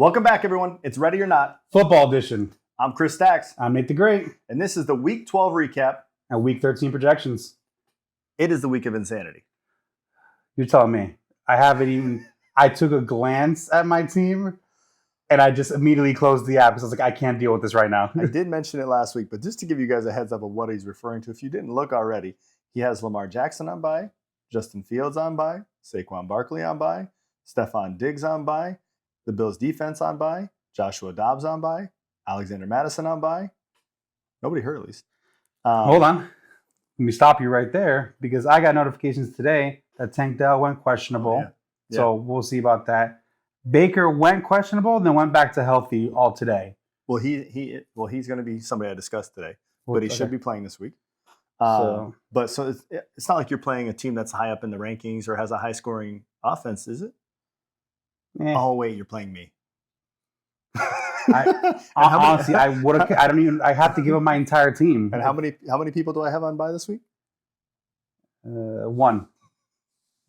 Welcome back, everyone. It's Ready or Not. Football edition. I'm Chris Stacks, I'm Nate the Great. and this is the Week 12 recap. And Week 13 projections. It is the week of insanity. You're telling me. I took a glance at my team, and I just immediately closed the app because I was like, I can't deal with this right now. I did mention it last week, but just to give you guys a heads up of what he's referring to, if you didn't look already, he has Lamar Jackson on bye, Justin Fields on bye, Saquon Barkley on bye, Stephon Diggs on bye, the Bills defense on bye, Joshua Dobbs on bye, Alexander Madison on bye. Nobody hurt, at least. Hold on. Let me stop you right there because I got notifications today that Tank Dell went questionable. Oh, yeah. So we'll see about that. Baker went questionable and then went back to healthy all today. Well, he's going to be somebody I discussed today, but he should be playing this week. So It's not like you're playing a team that's high up in the rankings or has a high scoring offense, is it? Oh wait, you're playing me. Honestly, I would have. I have to give him my entire team. And how many people do I have on bye this week? One,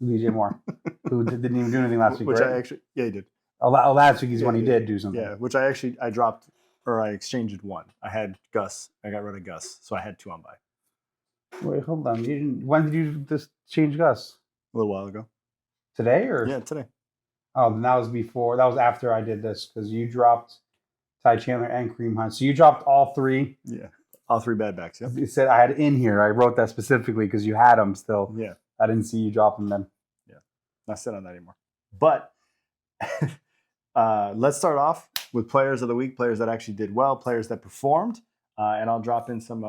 DJ Moore, who didn't even do anything last week. Which right? he did. Last week is when he did do something. Yeah, which I dropped or I exchanged one. I had Gus. I got rid of Gus, so I had two on bye. Wait, hold on. When did you just change Gus? A little while ago. Today or? Yeah, today. Oh, then that was before. That was after I did this because you dropped Ty Chandler and Kareem Hunt. So you dropped all three. Yeah, all three bad backs. Yeah. You said I had in here. I wrote that specifically because you had them still. Yeah. I didn't see you drop them then. Yeah, not sitting on that anymore. But let's start off with players of the week, players that actually did well, players that performed. And I'll drop in some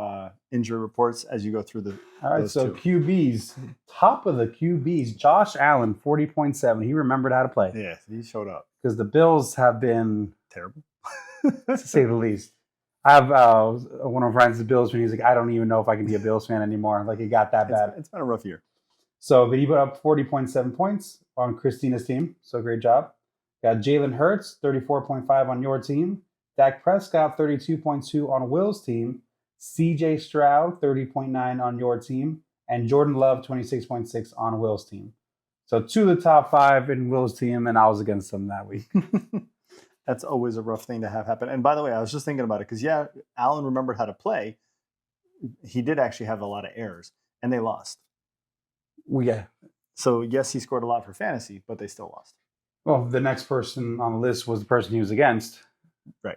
injury reports as you go through the. All right, so QBs, top of the QBs, Josh Allen, 40.7. He remembered how to play. Yeah, he showed up. Because the Bills have been terrible, to say the least. I have one of my friends, the Bills fan. He's like, I don't even know if I can be a Bills fan anymore. Like, it got that bad. It's been a rough year. So, but he put up 40.7 points on Christina's team. So, great job. Got Jalen Hurts, 34.5 on your team. Dak Prescott, 32.2 on Will's team. C.J. Stroud, 30.9 on your team. And Jordan Love, 26.6 on Will's team. So 2 of the top 5 in Will's team, and I was against them that week. That's always a rough thing to have happen. And by the way, I was just thinking about it because, yeah, Allen remembered how to play. He did actually have a lot of errors, and they lost. Well, yeah. So, yes, he scored a lot for fantasy, but they still lost. Well, the next person on the list was the person he was against. Right.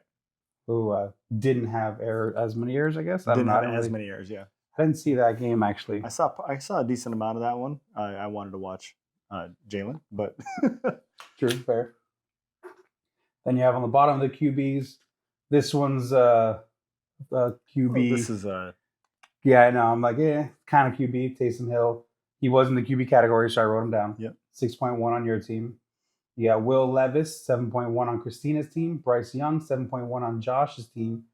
Who didn't have as many errors, I guess. Didn't have as many errors, yeah. I didn't see that game, actually. I saw a decent amount of that one. I wanted to watch Jalen, but... True, fair. Then you have on the bottom of the QBs, this one's QB. Oh, this is... Yeah, I know. I'm like, kind of QB, Taysom Hill. He was in the QB category, so I wrote him down. Yep. 6.1 on your team. You got Will Levis, 7.1 on Christina's team. Bryce Young, 7.1 on Josh's team.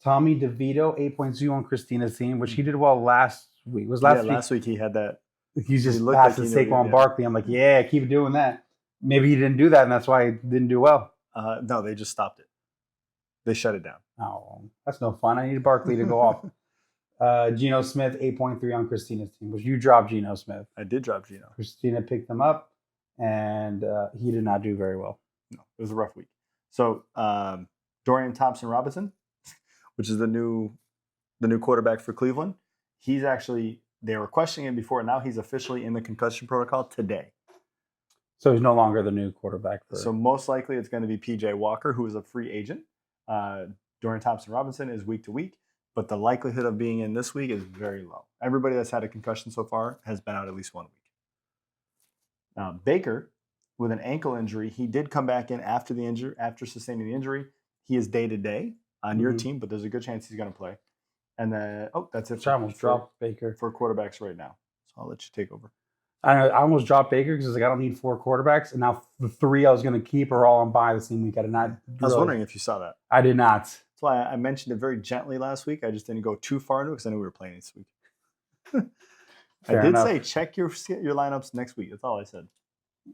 Tommy DeVito, 8.2 on Christina's team, which he did well last week. Last week he had that. He's just passing Saquon Barkley. I'm like, yeah, keep doing that. Maybe he didn't do that, and that's why he didn't do well. No, they just stopped it. They shut it down. Oh, that's no fun. I need Barkley to go off. Geno Smith, 8.3 on Christina's team, which you dropped Geno Smith. I did drop Geno. Christina picked them up. And he did not do very well. No, it was a rough week. So Dorian Thompson-Robinson, which is the new quarterback for Cleveland, they were questioning him before. Now he's officially in the concussion protocol today. So he's no longer the new quarterback. So most likely it's going to be P.J. Walker, who is a free agent. Dorian Thompson-Robinson is week to week, but the likelihood of being in this week is very low. Everybody that's had a concussion so far has been out at least 1 week. Baker, with an ankle injury, he did come back in after sustaining the injury. He is day-to-day on your team, but there's a good chance he's going to play. And then, that's it. I almost dropped Baker for quarterbacks right now. So I'll let you take over. I almost dropped Baker because I don't need 4 quarterbacks, and now the 3 I was going to keep are all on bye the same week. I was wondering if you saw that. I did not. That's why I mentioned it very gently last week. I just didn't go too far into it because I knew we were playing this week. I did say check your lineups next week. That's all I said.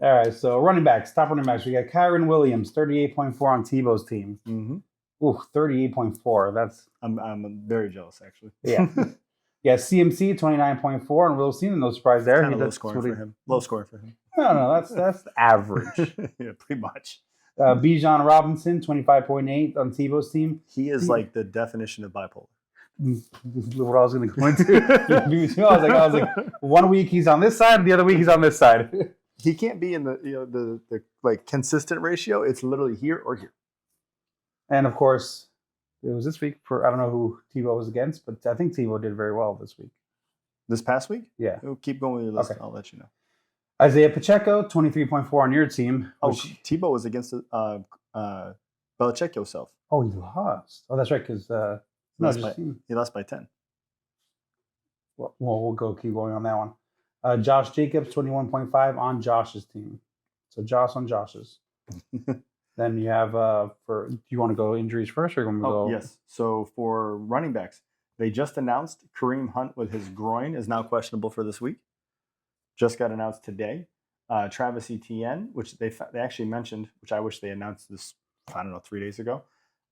All right, so running backs, top running backs. We got Kyren Williams, 38.4 on Tebow's team. Mm-hmm. Ooh, 38.4. That's I'm very jealous, actually. Yeah. Yeah, CMC 29.4 on Will Cena. No surprise there. Low scoring for him. Low scoring for him. No, that's average. Yeah, pretty much. Bijan Robinson, 25.8 on Tebow's team. He is like the definition of bipolar. What I was going to go into. I was like, 1 week he's on this side, and the other week he's on this side. He can't be in the the like consistent ratio. It's literally here or here. And of course, it was this week for I don't know who Tebow was against, but I think Tebow did very well this week. This past week? Yeah. We'll keep going with your list. Okay. I'll let you know. Isaiah Pacheco, 23.4 on your team. Oh, which- Tebow was against Belichick yourself. oh, he lost. Oh, that's right, because no, Lost just by- He lost by 10. well, we'll keep going on that one. Josh Jacobs, 21.5 on Josh's team. So Josh on Josh's. Then you have do you want to go injuries first, or you want me to Oh, go? yes. So for running backs, they just announced Kareem Hunt with his groin is now questionable for this week. Just got announced today. Travis Etienne, which they actually mentioned, which I wish they announced this, 3 days ago.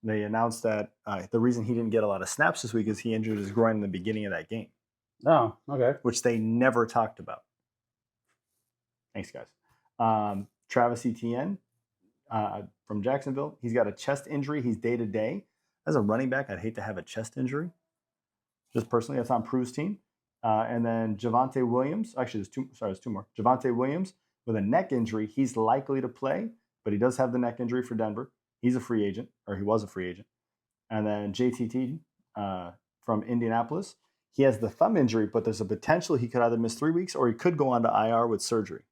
They announced that the reason he didn't get a lot of snaps this week is he injured his groin in the beginning of that game, Oh, okay. which they never talked about. Thanks, guys. Travis Etienne from Jacksonville, he's got a chest injury. He's day-to-day. As a running back, I'd hate to have a chest injury. Just personally, that's on Prue's team. And then Javonte Williams, actually, there's two more. Javonte Williams with a neck injury. He's likely to play, but he does have the neck injury for Denver. He's a free agent, or he was a free agent. And then JTT from Indianapolis. He has the thumb injury, but there's a potential he could either miss 3 weeks or he could go on to IR with surgery.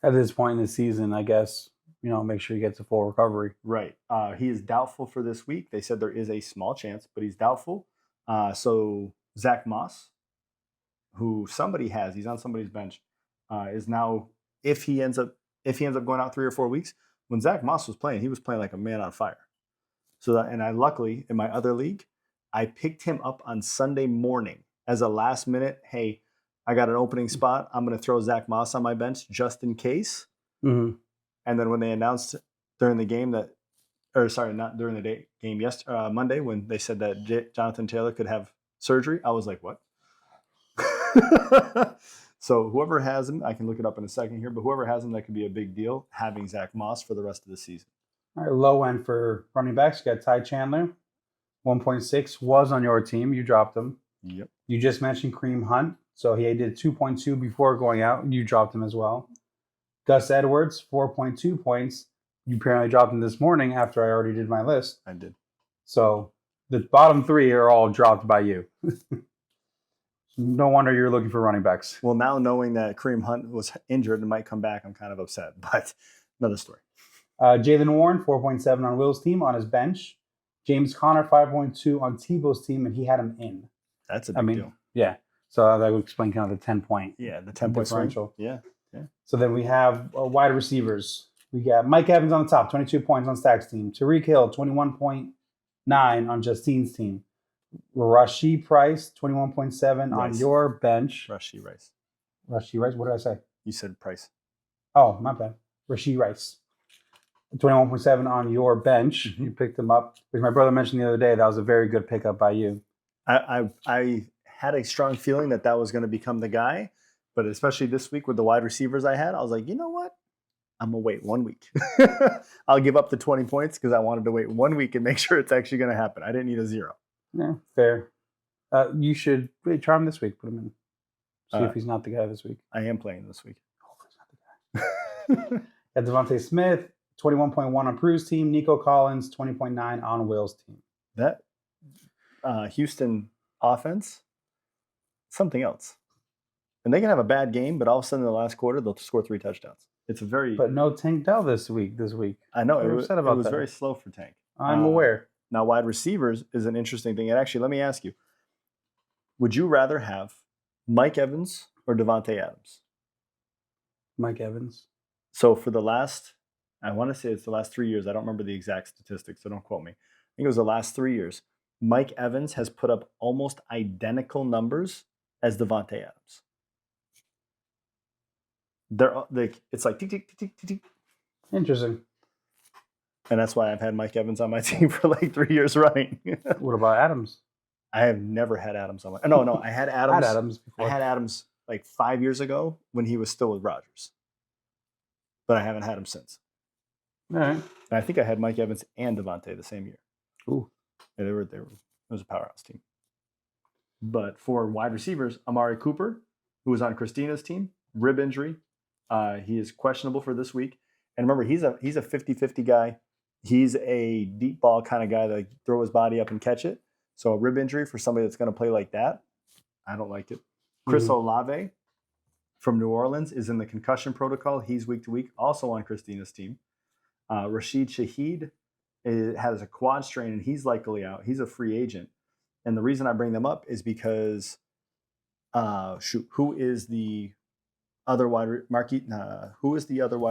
At this point in the season, I guess, make sure he gets a full recovery. Right. He is doubtful for this week. They said there is a small chance, but he's doubtful. So Zach Moss, who somebody has, he's on somebody's bench, is now, if he ends up going out 3 or 4 weeks, when Zach Moss was playing, he was playing like a man on fire. So and I luckily in my other league, I picked him up on Sunday morning as a last minute. Hey, I got an opening spot. I'm going to throw Zach Moss on my bench just in case. Mm-hmm. And then when they announced during the game not during the game Monday, when they said that Jonathan Taylor could have surgery, I was like, what? So whoever has him, I can look it up in a second here, but whoever has him, that could be a big deal, having Zach Moss for the rest of the season. All right, low end for running backs, you got Ty Chandler, 1.6, was on your team. You dropped him. Yep. You just mentioned Kareem Hunt, so he did 2.2 before going out. You dropped him as well. Gus Edwards, 4.2 points. You apparently dropped him this morning after I already did my list. I did. So the bottom 3 are all dropped by you. No wonder you're looking for running backs. Well, now knowing that Kareem Hunt was injured and might come back, I'm kind of upset, but another story. Jaylen Warren, 4.7 on Will's team on his bench. James Conner, 5.2 on Tebow's team, and he had him in. That's a big deal. Yeah. So that would explain kind of the 10-point. Yeah, the 10-point differential. Yeah. So then we have wide receivers. We got Mike Evans on the top, 22 points on Stack's team. Tariq Hill, 21.9 on Justine's team. Rashee Price, 21.7 on your bench. Rashee Rice. Rashee Rice, what did I say? You said Price. Oh, my bad. Rashee Rice. 21.7 on your bench. Mm-hmm. You picked him up. Which my brother mentioned the other day, that was a very good pickup by you. I had a strong feeling that was going to become the guy, but especially this week with the wide receivers I had, I was like, you know what? I'm going to wait 1 week. I'll give up the 20 points because I wanted to wait 1 week and make sure it's actually going to happen. I didn't need a 0. Yeah, fair. You should try him this week. Put him in. See if he's not the guy this week. I am playing this week. Hopefully he's not the guy. Got Devontae Smith, 21.1 on Prue's team. Nico Collins, 20.9 on Will's team. That Houston offense, something else. And they can have a bad game, but all of a sudden in the last quarter, they'll score 3 touchdowns. It's a very... But no Tank Dell this week. I know. You're upset about it was that. very slow for Tank. I'm aware. Now, wide receivers is an interesting thing. And actually, let me ask you, would you rather have Mike Evans or Devontae Adams? Mike Evans. So for the last, I want to say it's the last 3 years. I don't remember the exact statistics, so don't quote me. I think it was the last 3 years. Mike Evans has put up almost identical numbers as Devontae Adams. It's like tick, tick, tick, tick, tick. Interesting. And that's why I've had Mike Evans on my team for like 3 years running. What about Adams? I have never had Adams on my. No, I had Adams. Before. I had Adams like 5 years ago when he was still with Rodgers, but I haven't had him since. All right. And I think I had Mike Evans and Devontae the same year. Ooh. Yeah, they were. It was a powerhouse team. But for wide receivers, Amari Cooper, who was on Christina's team, rib injury. He is questionable for this week. And remember, he's a 50-50 guy. He's a deep ball kind of guy that throw his body up and catch it. So a rib injury for somebody that's going to play like that, I don't like it. Chris Olave from New Orleans is in the concussion protocol. He's week to week, also on Christina's team. Rashid Shaheed has a quad strain, and he's likely out. He's a free agent. And the reason I bring them up is because, who is the other wide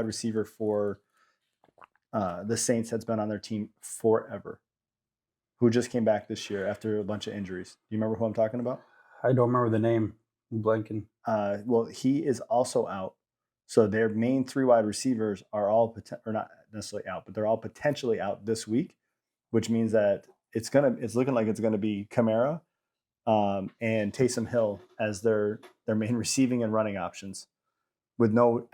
receiver for the Saints that's been on their team forever, who just came back this year after a bunch of injuries? Do you remember who I'm talking about? I don't remember the name. I'm blanking. Well, he is also out. So their main 3 wide receivers are all or not necessarily out, but they're all potentially out this week, which means that it's looking like it's gonna be Kamara and Taysom Hill as their main receiving and running options, with no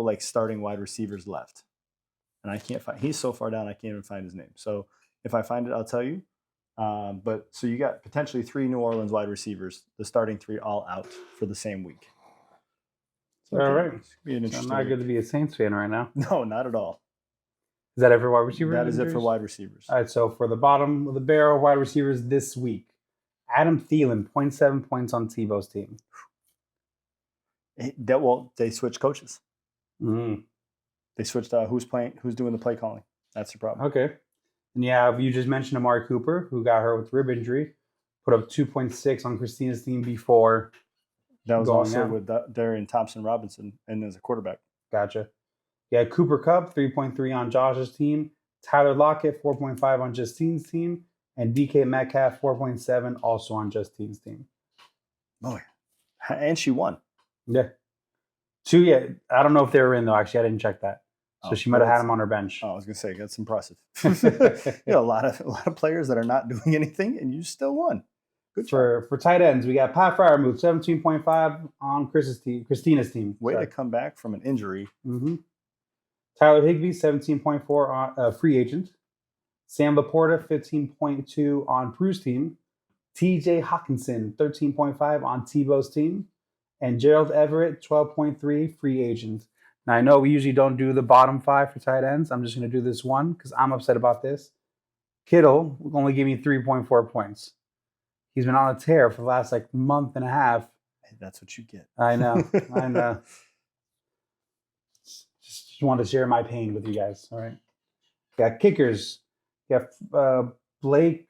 like starting wide receivers left. And I can't find. He's so far down I can't even find his name. So if I find it, I'll tell you. But so you got potentially 3 New Orleans wide receivers, the starting 3 all out for the same week. So, all right. I'm not good to be a Saints fan right now. No, not at all. Is that it for wide receivers? That is it for wide receivers. All right, so for the bottom of the barrel wide receivers this week, Adam Thielen, 0.7 points on Tebow's team. They switched coaches. Mm. They switched who's doing the play calling. That's the problem. Okay. And you just mentioned Amari Cooper, who got hurt with rib injury, put up 2.6 on Christina's team before. That was also out with Darian Thompson-Robinson and as a quarterback. Gotcha. Yeah, Cooper Kupp, 3.3 on Josh's team. Tyler Lockett, 4.5 on Justine's team. And DK Metcalf, 4.7 also on Justine's team. Oh, yeah. And she won. Yeah. 2, yeah. I don't know if they were in, though. Actually, I didn't check that. So she might have had him on her bench. Oh, I was going to say, that's impressive. A lot of players that are not doing anything, and you still won. Good job. For tight ends, we got Pat Freiermuth, 17.5 on Christina's team. Way to come back from an injury. Mm-hmm. Tyler Higbee, 17.4 on free agent. Sam Laporta, 15.2 on Prue's team. TJ Hawkinson, 13.5 on Tebow's team. And Gerald Everett, 12.3 free agent. Now, I know we usually don't do the bottom 5 for tight ends. I'm just going to do this one because I'm upset about this. Kittle only gave me 3.4 points. He's been on a tear for the last month and a half. Hey, that's what you get. I know. I know. Just wanted to share my pain with you guys. All right. Got kickers. You have Blake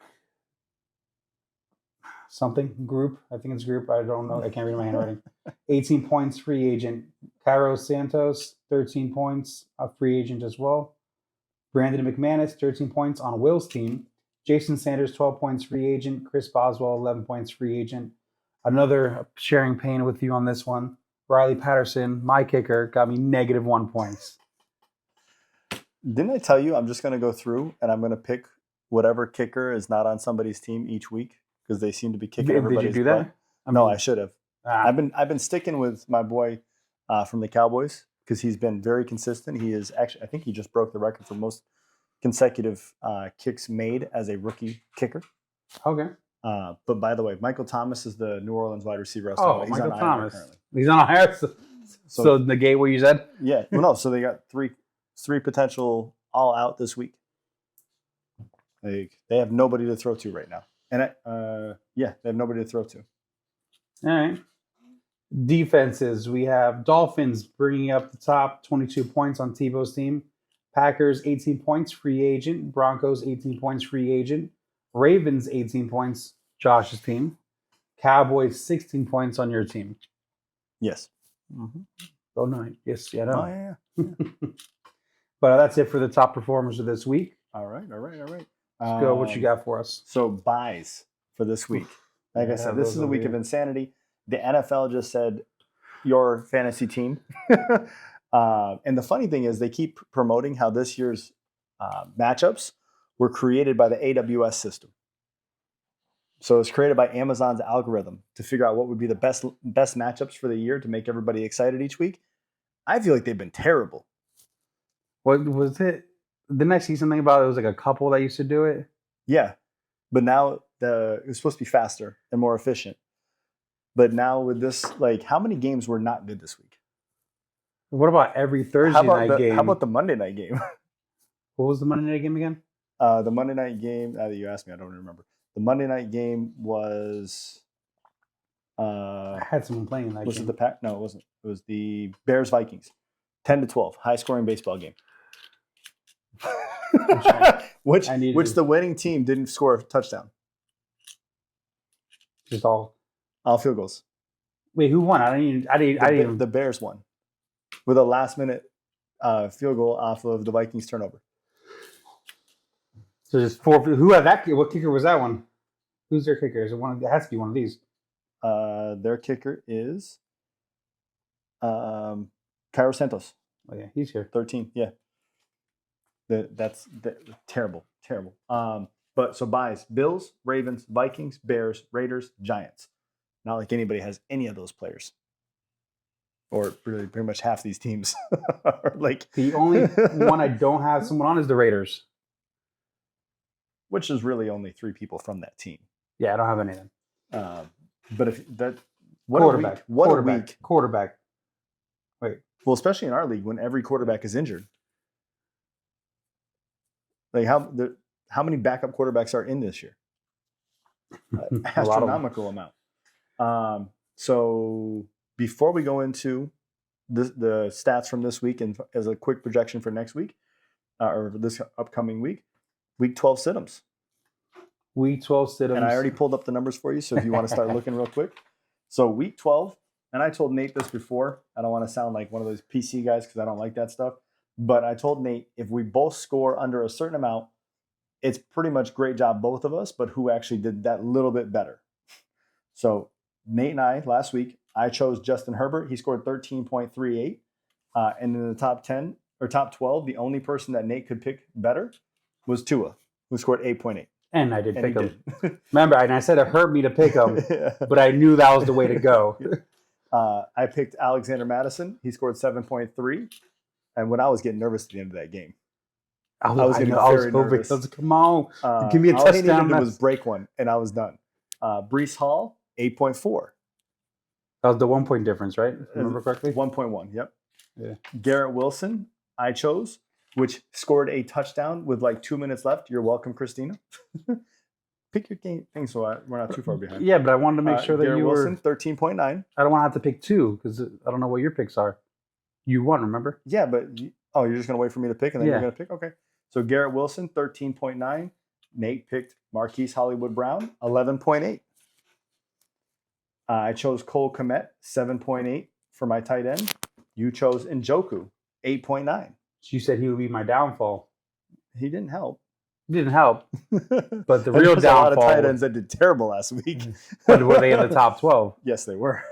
something group. I think it's group. I don't know. I can't read my handwriting. 18 points, free agent. Cairo Santos, 13 points, a free agent as well. Brandon McManus, 13 points on Will's team. Jason Sanders, 12 points, free agent. Chris Boswell, 11 points, free agent. Another sharing pain with you on this one. Riley Patterson, my kicker, got me -1 points. Didn't I tell you I'm just going to go through and I'm going to pick whatever kicker is not on somebody's team each week because they seem to be kicking everybody's butt? Did you do that? No, I should have. I've been sticking with my boy from the Cowboys because he's been very consistent. He is actually, I think he just broke the record for most consecutive kicks made as a rookie kicker. Okay. But by the way, Michael Thomas is the New Orleans wide receiver. He's Michael Thomas. He's on IR. So negate what you said? Yeah. Well, no. So they got three potential all out this week. They have nobody to throw to right now. And they have nobody to throw to. All right. Defenses, we have Dolphins bringing up the top, 22 points on Tebow's team. Packers, 18 points, free agent. Broncos, 18 points, free agent. Ravens, 18 points, Josh's team. Cowboys, 16 points on your team. Yes. Mm-hmm. Oh, no. Yes, yeah, no. Oh, yeah. But that's it for the top performers of this week. All right. Let's go. What you got for us? So buys for this week. Like I said, this is a week of insanity. The NFL just said, your fantasy team. And the funny thing is they keep promoting how this year's matchups were created by the AWS system. So it's created by Amazon's algorithm to figure out what would be the best matchups for the year to make everybody excited each week. I feel like they've been terrible. What was it? Didn't I see something about it was like a couple that used to do it? Yeah, but now it was supposed to be faster and more efficient. But now with this, like, how many games were not good this week? What about every Thursday night game? How about the Monday night game? What was the Monday night game again? The Monday night game. Now that you asked me, I don't remember. The Monday night game was. I had someone playing that Was game. it the Pack? No, it wasn't. It was the Bears Vikings, 10-12, high scoring baseball game. which the winning team didn't score a touchdown. Just all field goals. Wait, who won? I didn't. The Bears won with a last minute field goal off of the Vikings turnover. So just 4. Who had that? What kicker was that one? Who's their kicker? Is it one? It has to be one of these. Their kicker is Cairo Santos. Oh yeah, he's here. 13. Yeah. That's terrible. But so buys Bills, Ravens, Vikings, Bears, Raiders, Giants. Not like anybody has any of those players, or really pretty much half these teams are like the only one I don't have someone on is the Raiders, which is really only 3 people from that team. Yeah, I don't have any of them. But if that quarterback. Wait. Well, especially in our league when every quarterback is injured. Like how many backup quarterbacks are in this year? Astronomical amount. So before we go into the stats from this week and as a quick projection for next week or this upcoming week, week 12 sit-ems. Week 12 sit-ems. And I already pulled up the numbers for you, so if you want to start looking real quick. So week 12, and I told Nate this before. I don't want to sound like one of those PC guys because I don't like that stuff. But I told Nate if we both score under a certain amount, it's pretty much great job, both of us, but who actually did that little bit better. So Nate and I, last week, I chose Justin Herbert. He scored 13.38. And in the top 10 or top 12, the only person that Nate could pick better was Tua, who scored 8.8. And I did pick him. Remember, and I said it hurt me to pick him, Yeah. But I knew that was the way to go. I picked Alexander Madison. He scored 7.3. And when I was getting nervous at the end of that game, I was getting very nervous. I was like, come on, give me a touchdown. All he needed to do was break one, and I was done. Breece Hall, 8.4. That was the 1 point difference, right? If I remember correctly? 1.1, yep. Yeah. Garrett Wilson, I chose, which scored a touchdown with like 2 minutes left. You're welcome, Christina. Pick your game thing so we're not too far behind. Yeah, but I wanted to make sure that Garrett you Wilson, were... 13.9. I don't want to have to pick 2 because I don't know what your picks are. You won, remember? Yeah, but... you're just going to wait for me to pick and then you're going to pick? Okay. So Garrett Wilson, 13.9. Nate picked Marquise Hollywood Brown, 11.8. I chose Cole Kmet, 7.8 for my tight end. You chose Njoku, 8.9. You said he would be my downfall. He didn't help. It didn't help. But the real downfall... a lot of tight ends that did terrible last week. But were they in the top 12? Yes, they were.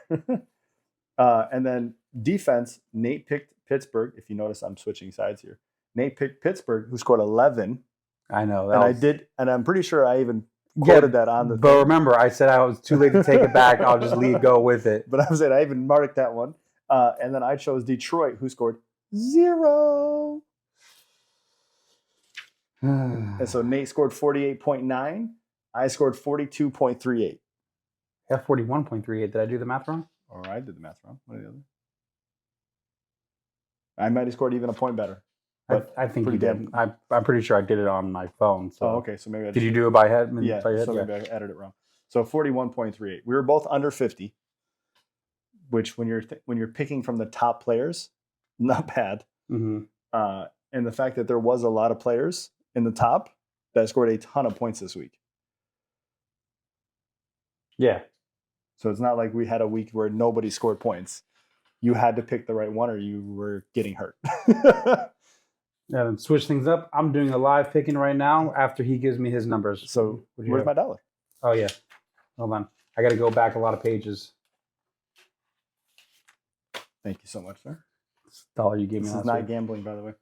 And then defense, Nate picked Pittsburgh. If you notice, I'm switching sides here. Nate picked Pittsburgh, who scored 11. I know. I did, and I'm pretty sure I even quoted that on the But thing. remember, I said I was too late to take it back. I'll just go with it. But I even marked that one. And then I chose Detroit, who scored 0. And so Nate scored 48.9. I scored 42.38. I have 41.38. Did I do the math wrong? Or I did the math wrong. One or the other. I might have scored even a point better. I think you did. I'm pretty sure I did it on my phone. So. Okay. So maybe did you do it by head? Yeah. So maybe I added it wrong. So 41.38. We were both under 50, which when you're picking from the top players, not bad. Mm-hmm. And the fact that there was a lot of players in the top that scored a ton of points this week. Yeah. So it's not like we had a week where nobody scored points. You had to pick the right one or you were getting hurt. Switch things up. I'm doing a live picking right now after he gives me his numbers. So where's my dollar? Oh, yeah. Hold on. I got to go back a lot of pages. Thank you so much, sir. Dollar you gave me. This is not gambling, by the way.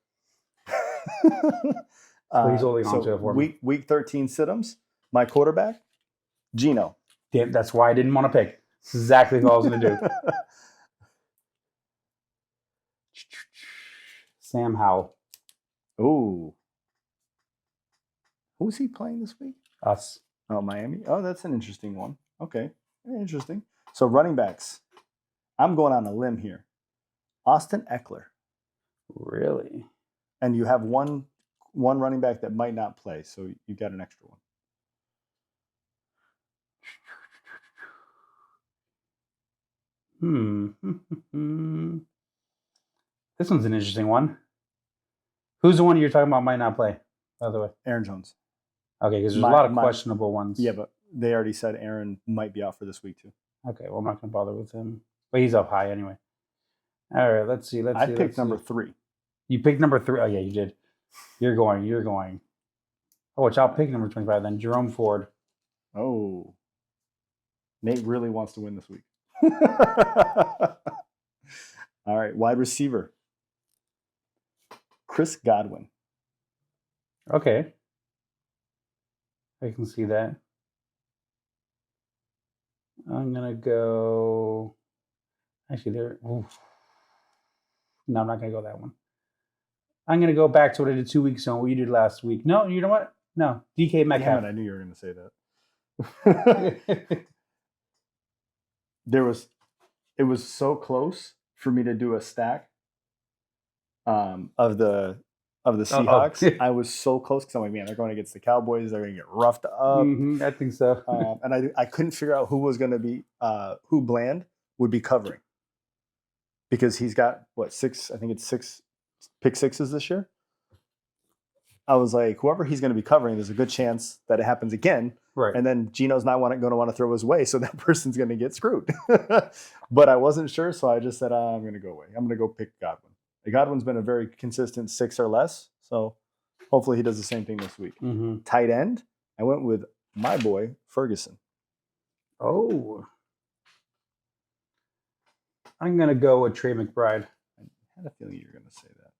He's holding on to it for me. Week 13 sit-ems. My quarterback, Gino. Damn, that's why I didn't want to pick. That's exactly what I was going to do. Sam Howell. Ooh. Who's he playing this week? Us. Oh, Miami. Oh, that's an interesting one. Okay, interesting. So running backs. I'm going on a limb here. Austin Eckler. Really? And you have one running back that might not play, so you got an extra one. This one's an interesting one. Who's the one you're talking about might not play, by the way? Aaron Jones. Okay, because there's a lot of questionable ones. Yeah, but they already said Aaron might be out for this week too. Okay, well, I'm not going to bother with him. But he's up high anyway. All right, let's see. I picked number 3. You picked number 3? Oh, yeah, you did. You're going. Oh, which I'll pick number 25 then. Jerome Ford. Oh. Nate really wants to win this week. All right, wide receiver. Chris Godwin. Okay. I can see that. I'm going to go... Actually, there... No, I'm not going to go that one. I'm going to go back to what I did 2 weeks ago, what you did last week. No, you know what? No, DK Metcalf. Damn it, I knew you were going to say that. It was so close for me to do a stack of the Seahawks. I was so close because I'm like, man, they're going against the Cowboys. They're going to get roughed up. I think so. And I couldn't figure out who was going to be who Bland would be covering because he's got what 6? I think it's 6 pick sixes this year. I was like, whoever he's going to be covering, there's a good chance that it happens again. Right. And then Gino's not going to want to throw his way, so that person's going to get screwed. But I wasn't sure, so I just said, I'm going to go away. I'm going to go pick Godwin. Godwin's been a very consistent 6 or less, so hopefully he does the same thing this week. Mm-hmm. Tight end, I went with my boy, Ferguson. Oh. I'm going to go with Trey McBride. I had a feeling you were going to say that.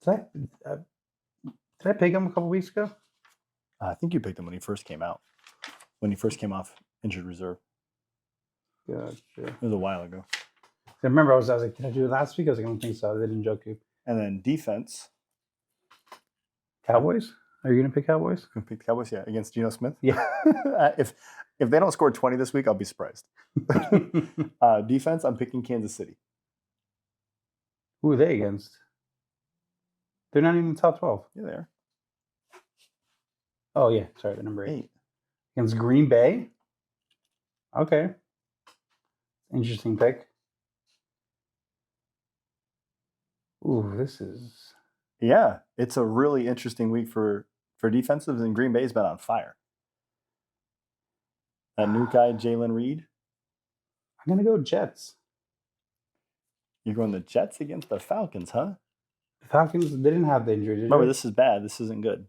Did I pick him a couple weeks ago? I think you picked him when he first came out. When he first came off injured reserve. Gotcha. It was a while ago. I remember I was like, did I do it last week? I was like, I don't think so. I didn't joke you. And then defense. Cowboys? Are you going to pick Cowboys? Can pick the Cowboys, yeah, against Geno Smith. Yeah. If they don't score 20 this week, I'll be surprised. Defense, I'm picking Kansas City. Who are they against? They're not even in the top 12. Yeah, they are. Oh, yeah. Sorry, the number 8. Against Green Bay? Okay. Interesting pick. Ooh, this is... Yeah, it's a really interesting week for defensives, and Green Bay's been on fire. That new guy, Jalen Reed. I'm going to go Jets. You're going the Jets against the Falcons, huh? The Falcons, they didn't have the injury, did Remember, they? this is bad. This isn't good.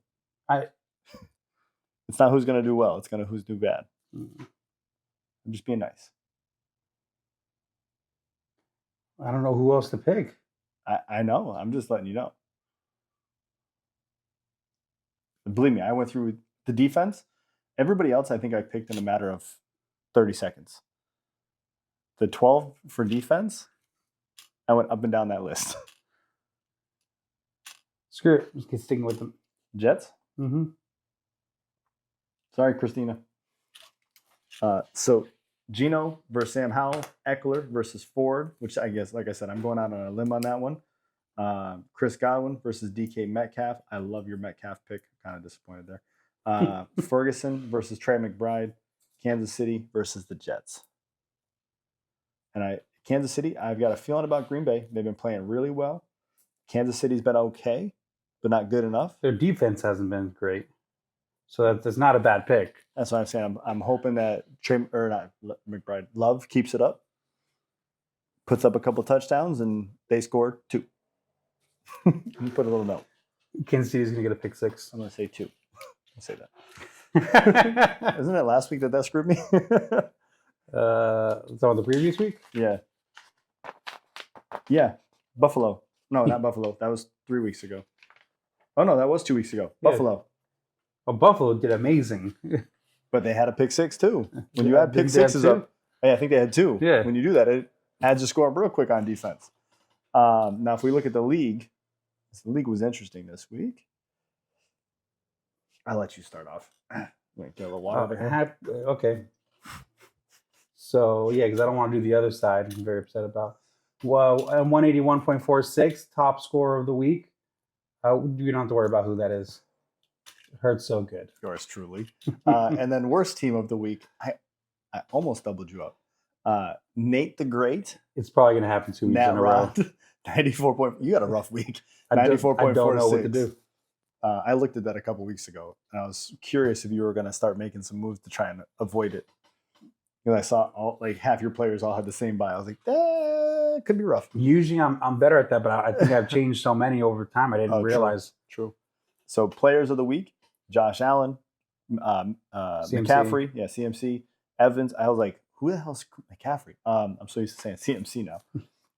It's not who's going to do well. It's going to who's do bad. I'm just being nice. I don't know who else to pick. I know. I'm just letting you know. Believe me, I went through the defense. Everybody else, I think I picked in a matter of 30 seconds. The 12 for defense, I went up and down that list. Screw it. Just keep sticking with them. Jets? Mm-hmm. Sorry, Christina. So Gino versus Sam Howell, Eckler versus Ford, which I guess, like I said, I'm going out on a limb on that one. Chris Godwin versus DK Metcalf. I love your Metcalf pick. Kind of disappointed there. Ferguson versus Trey McBride. Kansas City versus the Jets. And Kansas City, I've got a feeling about Green Bay. They've been playing really well. Kansas City's been okay, but not good enough. Their defense hasn't been great. So that's not a bad pick. That's what I'm saying. I'm hoping that Love keeps it up, puts up a couple touchdowns, and they score 2. Put a little note. Kansas City's going to get a pick 6. I'm going to say 2. I'll say that. Isn't it last week that screwed me? So the previous week? Yeah. Yeah. Buffalo. No, not Buffalo. That was 3 weeks ago. Oh, no, that was 2 weeks ago. Yeah. Buffalo. Well, Buffalo did amazing. But they had a pick 6 too. When you add pick 6s up, yeah, I think they had 2. Yeah. When you do that, it adds a score up real quick on defense. Now, if we look at the league was interesting this week. I'll let you start off. Wait, get a little water over here. Okay. So, yeah, because I don't want to do the other side. I'm very upset about. Well, 181.46, top scorer of the week. You don't have to worry about who that is. It hurts so good. Yours truly. And then worst team of the week. I almost doubled you up. Nate the Great. It's probably going to happen 2 weeks in a row. 94 point. You had a rough week. I 94.46. don't know what to do. I looked at that a couple weeks ago, and I was curious if you were going to start making some moves to try and avoid it. Because I saw half your players all had the same buy. I was like, it could be rough. Usually I'm better at that, but I think I've changed so many over time I didn't realize. True. So players of the week, Josh Allen, McCaffrey, CMC, Evans. I was like, who the hell's McCaffrey? I'm so used to saying CMC now.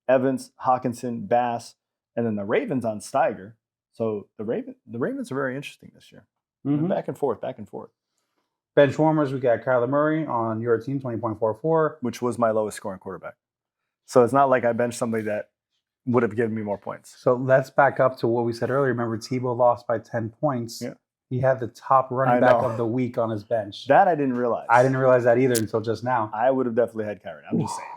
Evans, Hawkinson, Bass, and then the Ravens on Steiger. So the Ravens are very interesting this year. Mm-hmm. Back and forth. Bench warmers, we got Kyler Murray on your team, 20.44. Which was my lowest scoring quarterback. So it's not like I benched somebody that would have given me more points. So let's back up to what we said earlier. Remember, Tebow lost by 10 points. Yeah. He had the top running back of the week on his bench. That I didn't realize. I didn't realize that either until just now. I would have definitely had Kyrie. I'm just saying.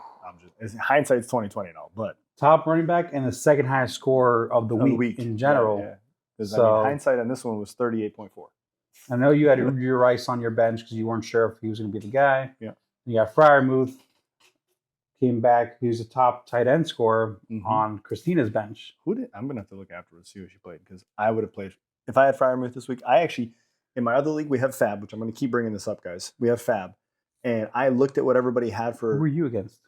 Hindsight's 20/20 and all, but top running back and the second highest scorer of the week in general. Yeah. Because hindsight on this one was 38.4. I know you had your Rice on your bench because you weren't sure if he was going to be the guy. Yeah. You got Freiermuth. Came back. He was a top tight end scorer on Christina's bench. I'm going to have to look afterwards to see who she played because I would have played. If I had Freiermuth this week, in my other league, we have Fab, which I'm going to keep bringing this up, guys. We have Fab. And I looked at what everybody had for. Who were you against?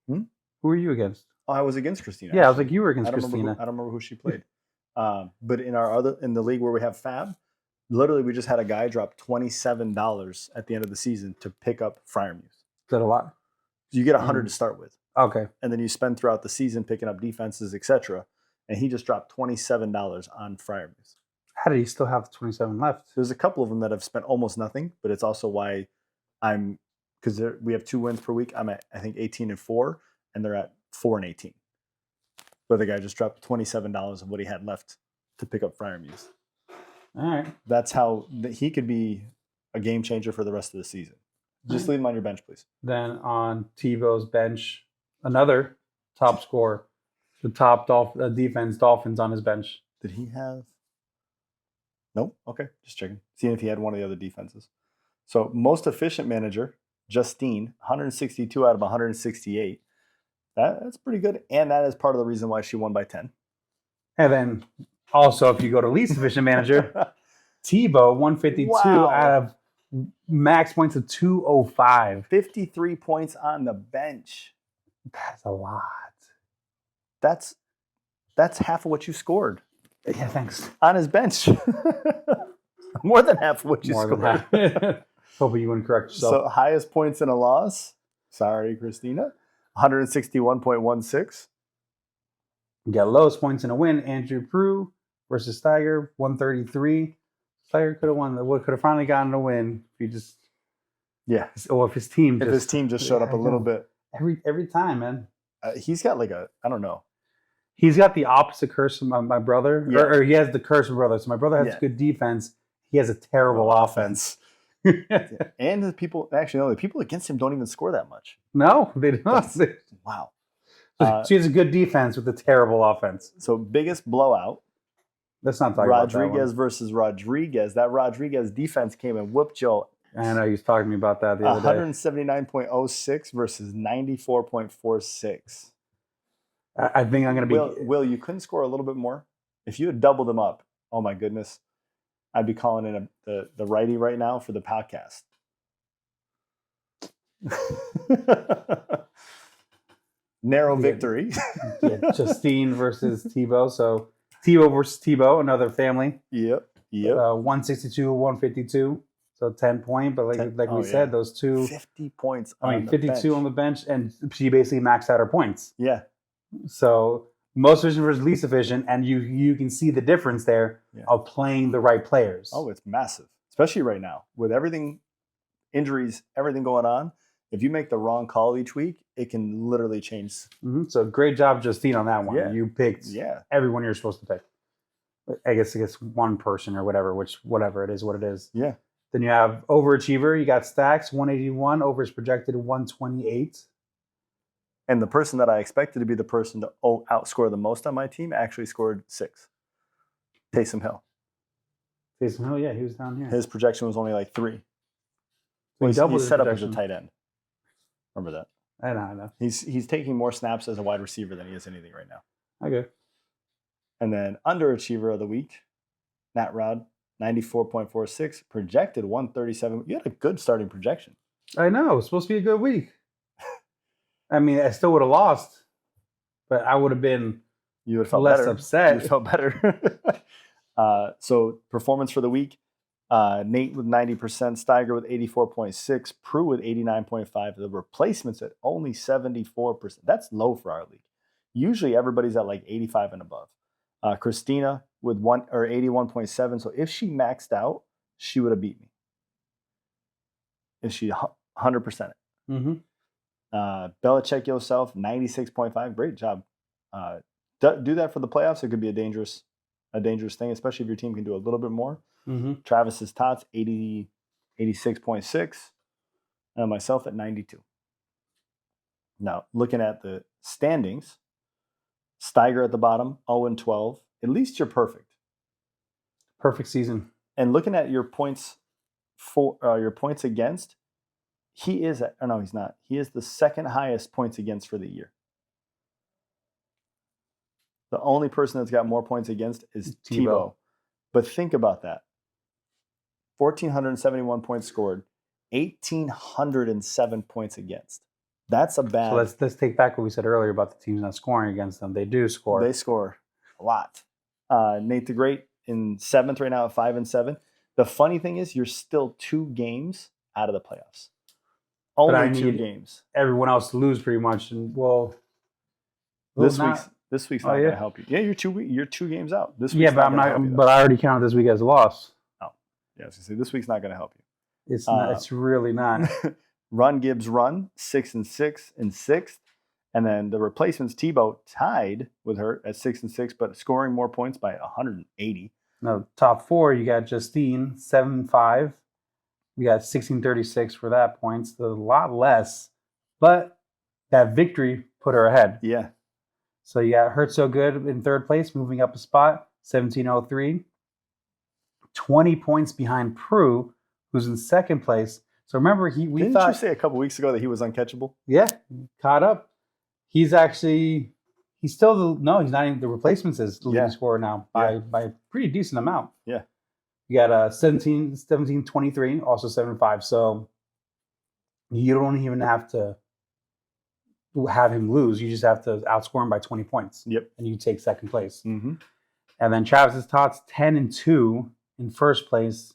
Who were you against? Oh, I was against Christina. Yeah, I was like, you were against Christina. I don't remember who she played. But in the league where we have Fab, literally we just had a guy drop $27 at the end of the season to pick up Freiermuth. Is that a lot? You get 100 to start with. Okay. And then you spend throughout the season picking up defenses, etc. And he just dropped $27 on Freiermuth. How did he still have 27 left? There's a couple of them that have spent almost nothing, but it's also why because we have 2 wins per week. I'm at, I think, 18-4, and they're at 4-18. But the guy just dropped $27 of what he had left to pick up Freiermuth. All right. That's how he could be a game changer for the rest of the season. Just leave him on your bench, please. Then on Tebow's bench, another top scorer, the top defense, Dolphins on his bench. Did he have? Nope. Okay, just checking. Seeing if he had one of the other defenses. So most efficient manager, Justine, 162 out of 168. That's pretty good. And that is part of the reason why she won by 10. And then also, if you go to least efficient manager, Tebow, 152 out of max points of 205. 53 points on the bench. That's a lot. That's half of what you scored. Yeah, thanks. On his bench. More than half of what you scored. Hoping you wouldn't correct yourself. So highest points in a loss. Sorry, Christina. 161.16. You got lowest points in a win. Andrew Prue versus Steiger, 133. Steiger could have won. Could have finally gotten a win if he just. Yeah. Or if his team. His team just showed up a little bit. Every time, man. He's got I don't know. He's got the opposite curse of my brother. Yeah. Or he has the curse of brother. So my brother has good defense. He has a terrible offense. And the people against him don't even score that much. No, they don't. Wow. She has a good defense with a terrible offense. So biggest blowout. Let's not talk Rodriguez versus Rodriguez. That Rodriguez defense came and whooped Joe. I know he was talking to me about that the other day. 179.06 versus 94.46. I think I'm going to be... Will, you couldn't score a little bit more? If you had doubled him up, oh my goodness, I'd be calling in the righty right now for the podcast. Narrow victory. Justine versus Tebow. So Tebow versus Tebow, another family. Yep. 162, 152. So 10 point, but like we said, those two 50 points. 52 on the bench, and she basically maxed out her points. Yeah. So most efficient versus least efficient, and you can see the difference there of playing the right players. Oh, it's massive, especially right now with everything, injuries, everything going on. If you make the wrong call each week, it can literally change. So great job, Justine, on that one. Yeah. You picked everyone you're supposed to pick. I guess against one person or whatever, whatever it is, what it is. Yeah. Then you have overachiever. You got Stacks 181 over his projected 128. And the person that I expected to be the person to outscore the most on my team actually scored 6. Taysom Hill. Taysom Hill, yeah, he was down here. His projection was only like 3. So he doubled he's his set up as a projection. tight end. Remember that. I know. He's taking more snaps as a wide receiver than he is anything right now. Okay. And then underachiever of the week, Nat Rod, 94.46, projected 137. You had a good starting projection. I know. It's supposed to be a good week. I mean, I still would have lost, but I would have been You would have felt less better. upset. You would have felt better. So performance for the week, Nate with 90%, Steiger with 84.6, Prue with 89.5. The replacements at only 74%. That's low for our league. Usually everybody's at like 85 and above. Christina with 81.7. So if she maxed out, she would have beat me. If she 100%. Mm-hmm. Belichick yourself, 96.5. Great job. Do that for the playoffs. It could be a dangerous thing, especially if your team can do a little bit more. Mm-hmm. Travis's Tots, 86.6. And myself at 92. Now, looking at the standings, Steiger at the bottom, 0-12. At least you're perfect. Perfect season. And looking at your points against, he is no, he's not. He is the second highest points against for the year. The only person that's got more points against is Tebow. But think about that. 1,471 points scored, 1,807 points against. That's a bad. So let's take back what we said earlier about the teams not scoring against them. They do score. They score a lot. Nate the Great in 7th right now at 5-7. The funny thing is, you're still 2 games out of the playoffs. Only 2 games. Everyone else to lose pretty much, and this week's not going to help you. Yeah, you're 2 games out. This week's but I'm not. But I already counted this week as a loss. Oh, yeah. I was gonna say this week's not going to help you. It's not. It's really not. Run Gibbs run 6-6 in 6th, and then the replacements Tebow tied with her at 6-6, but scoring more points by 180. No, top 4 you got Justine 7-5. We got 1636 for that points. A lot less, but that victory put her ahead. Yeah. So you got Hurt So Good in 3rd place, moving up a spot, 1703. 20 points behind Prue, who's in 2nd place. So remember, we Didn't thought you say a couple weeks ago that he was uncatchable? Yeah, caught up. He's still he's not even the replacements is the leading scorer now by a pretty decent amount. Yeah. You got 1723, also 7-5. So you don't even have to have him lose. You just have to outscore him by 20 points. Yep. And you take 2nd place. Mm-hmm. And then Travis's Tots 10-2 in 1st place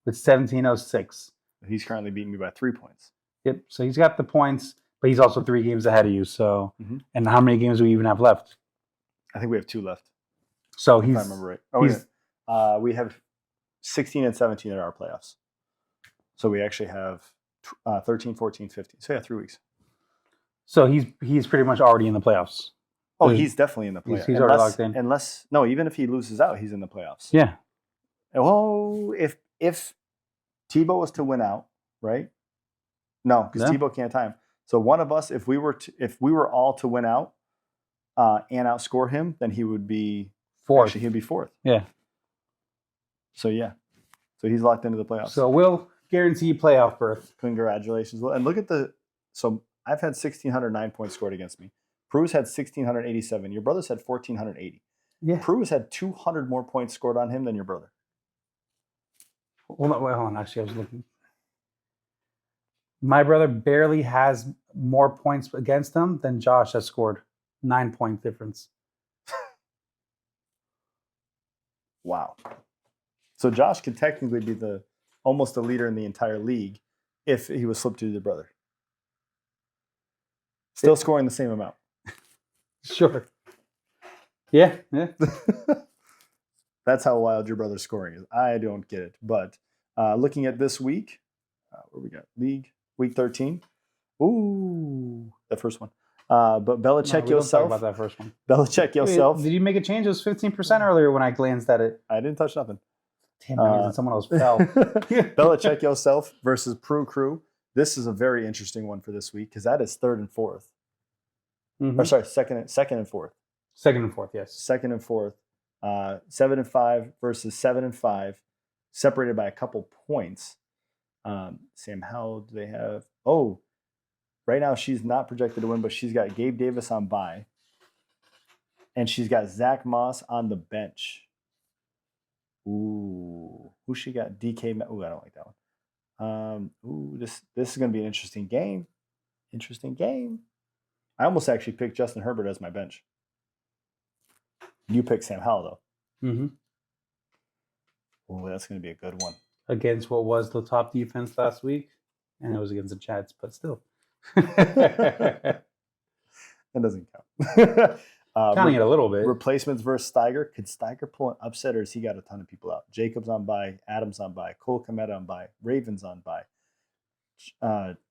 with 1706. He's currently beating me by 3 points. Yep. So he's got the points, but he's also 3 games ahead of you. So, And how many games do we even have left? I think we have 2 left. So if I remember right. We have 16 and 17 in our playoffs. So we actually have 13, 14, 15. So yeah, 3 weeks. So he's pretty much already in the playoffs. Oh, he's definitely in the playoffs. He's already locked in. Even if he loses out, he's in the playoffs. Yeah. Oh, if Tebow was to win out, right? No, because Tebow can't time. So one of us, if we were all to win out and outscore him, then he would be 4th. Actually, he'd be 4th. Yeah. So yeah, so he's locked into the playoffs. So we'll guarantee playoff berth. Congratulations! Well, and look at so I've had 1,609 points scored against me. Prue's had 1,687. Your brother's had 1,480. Yeah. Prue's had 200 more points scored on him than your brother. Hold on. Actually, I was looking. My brother barely has more points against him than Josh has scored. 9-point difference. Wow. So Josh could technically be almost the leader in the entire league if he was flipped to the brother. Still scoring the same amount. Sure. Yeah. That's how wild your brother's scoring is. I don't get it. But looking at this week, what we got? League, week 13. Ooh, the first one. But Belichick we don't talk yourself. about that first one. Belichick yourself. Did you make a change? It was 15% earlier when I glanced at it. I didn't touch nothing. Damn, that means that someone else fell. Belichick yourself versus Prue Crew. This is a very interesting one for this week because that is third and fourth. Mhm. Or sorry, second and fourth. Second and fourth, yes. Second and fourth. 7 and 5 versus 7 and 5, separated by a couple points. Sam, how do they have? Oh, right now she's not projected to win, but she's got Gabe Davis on bye, and she's got Zach Moss on the bench. Ooh, who she got? DK. Ooh, I don't like that one. Ooh, this is going to be an interesting game. Interesting game. I almost actually picked Justin Herbert as my bench. You picked Sam Howell, though. Mm-hmm. Oh, that's going to be a good one. Against what was the top defense last week, and it was against the Chats, but still. That doesn't count. Counting it a little bit. Replacements versus Steiger. Could Steiger pull an upset, or has he got a ton of people out? Jacobs on bye, Adams on bye, Cole Kmet on bye, Ravens on bye,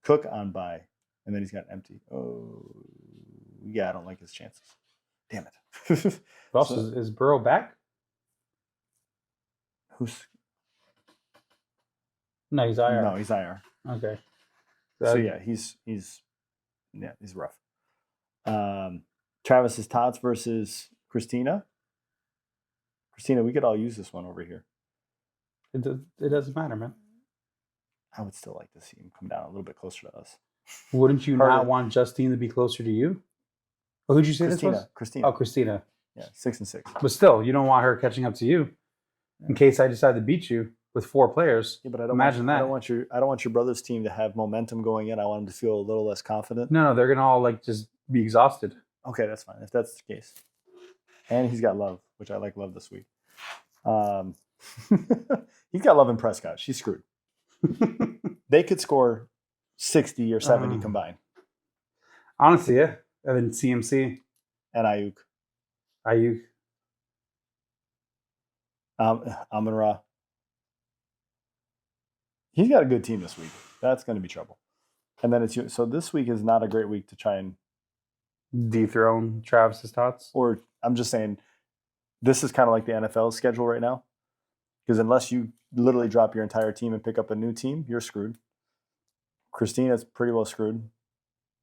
Cook on bye, and then he's got empty. Oh, yeah, I don't like his chances. Damn it. Also, is Burrow back? Who's? No, he's IR. No, he's IR. Okay. So yeah, he's rough. Travis's Tots versus Christina. Christina, we could all use this one over here. It doesn't matter, man. I would still like to see him come down a little bit closer to us. Wouldn't you Harder. not want Justine to be closer to you? Oh, who'd you say this was? Christina. Oh, Christina. Yeah, 6 and 6. But still, you don't want her catching up to you in case I decide to beat you with 4 players. Yeah, but I don't Imagine that. I don't want your brother's team to have momentum going in. I want them to feel a little less confident. No, they're gonna all like just be exhausted. Okay, that's fine if that's the case. And he's got Love, which I like Love this week. He's got Love and Prescott. She's screwed. They could score 60 or 70 combined. Honestly, yeah. And then CMC, And Ayuk. Amon-Ra. He's got a good team this week. That's going to be trouble. And then it's you. So this week is not a great week to try and dethrone Travis's Tots. or I'm just saying this is kind of like the NFL schedule right now. Because unless you literally drop your entire team and pick up a new team, you're screwed. Christina's pretty well screwed.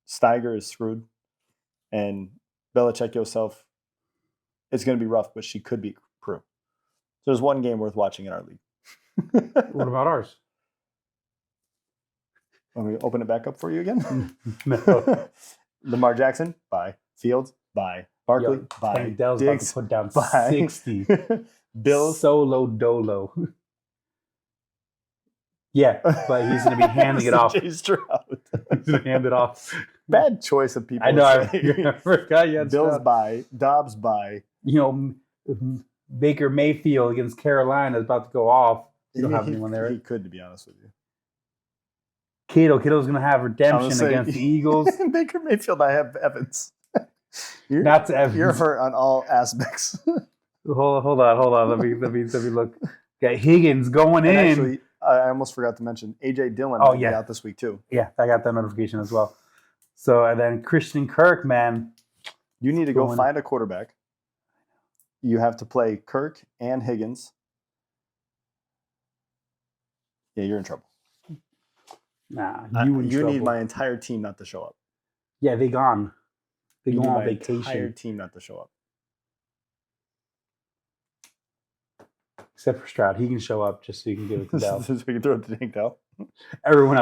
Steiger is screwed. And Belichick yourself, it's going to be rough, but she could beat Prue. So there's one game worth watching in our league. What about ours? Want me to open it back up for you again? No. Lamar Jackson, bye. Fields, bye. Barkley, Yo, bye. Tank Dell's about to Diggs, put down bye. 60. Bills. Solo dolo. Yeah, but he's going to be handing it off. CJ Stroud. He's going to hand it off. Bad choice of people. I know. to say. I forgot you had Bills Stroud. bye. Dobbs bye. You know, Baker Mayfield against Carolina is about to go off. You don't have anyone there. He Right? could, to be honest with you. Kitto's going to have redemption say- against the Eagles. Baker Mayfield, I have Evans. Not to Evans. You're hurt on all aspects. Hold on. Let me look. Got Higgins going And in. actually, I almost forgot to mention AJ Dillon Oh, will be yeah. out this week too. Yeah, I got that notification as well. So, and then Christian Kirk, man. You need to go Going- find a quarterback. You have to play Kirk and Higgins. Yeah, you're in trouble. Nah, You in trouble. need my entire team not to show up. Yeah, they gone. They You go need on my entire vacation. team not to show up. Except for Stroud. He can show up just so you can give it to Dell. So we can throw it to Tank Dell. Everyone else.